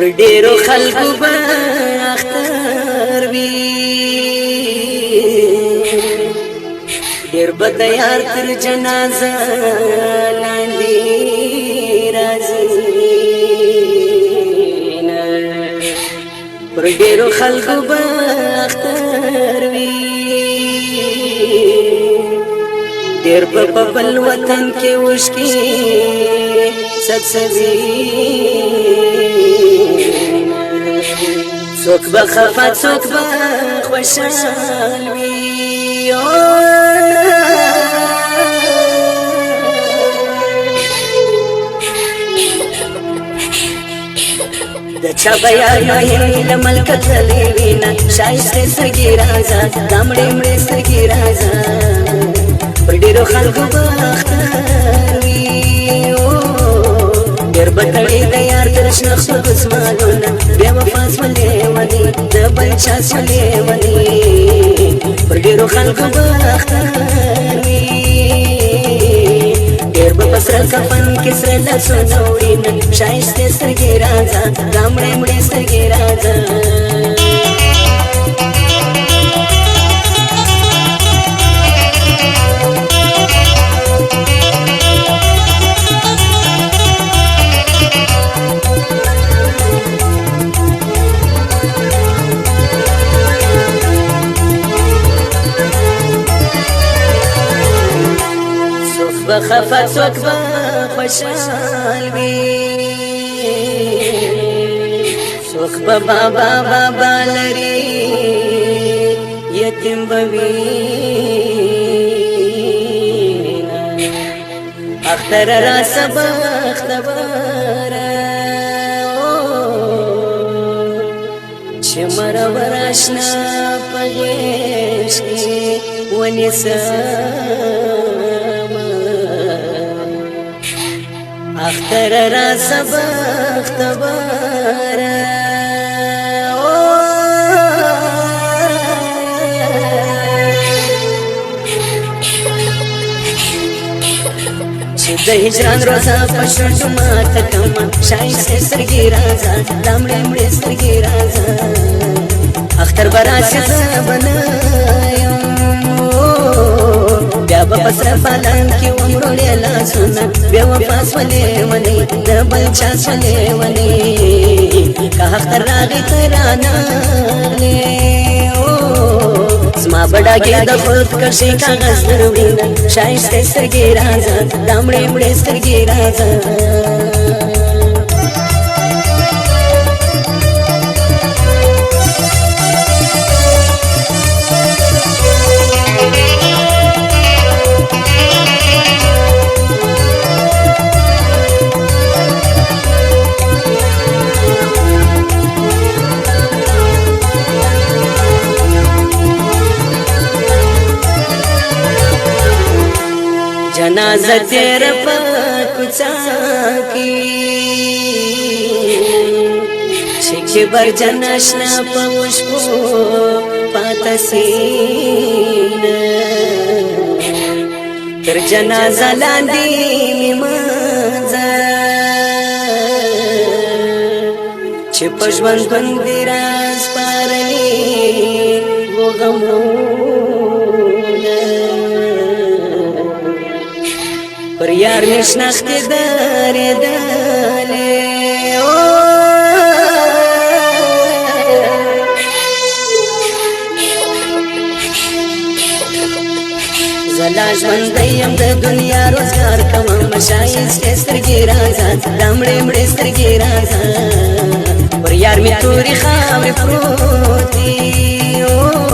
پر ډیرو خلکو به اختر وي ډیر به د یار تر جنازه لاندې راځي پر ډیرو خلکو به اختر وي ډیر په بل وطن کې وشکي سبسبي څوک به خفه څوک به خوشحال وي د چا بیان مې له ملکه تللې وینا شایسته سترګې راځه دامړې مړې سترګې راځه پر ډېرو خلکو به اختر وي ډېر به تړې د یار تر شنه خپل بسمالونه بیا وفا سولې ونې د بل چا سولې ونې پر ډېرو خلکو به اختر وي ډېر به په سره کفن کې سره لاسونه وړينه ښایستې سترګې راځه دا مړې مړې سترګې راځه خفا څوک به خوشحال وي څوک به بابا بابا لري یتیم به وي اختر را سبا اختباره چې مرور اشنا په غېږ کې ونیسه اختر را سبا اختباره چې د هجران روزه په شونډو ماته کړمه ښایستې سترګې راځه دا مړې مړې سترګې راځه اختر به راشي زه به نه یم بیا به په سره پالن کې ومړې لاسونه بیا وفا سولې ونې د بل چا سولې ونې که اختر راغی ته رانغلې زما بډاګې د خودکشي کاغذ دروړینه ښایستې سترګې راځه دا مړې مړې سترګې راځه جنازه تیر په کوڅه کې چې بر جناشنا په وشپو پاته سینه تر جنازه لاندې ممنځه چې په ژوند باندې راز پارلي وغمونه پر یار می شناختی دریدلی زلا ژوندیم د دنیا روزګار کوم ښایستې سترګې راځه دا مړې مړې سترګې راځه پر یار می تورې خاورې پروت دي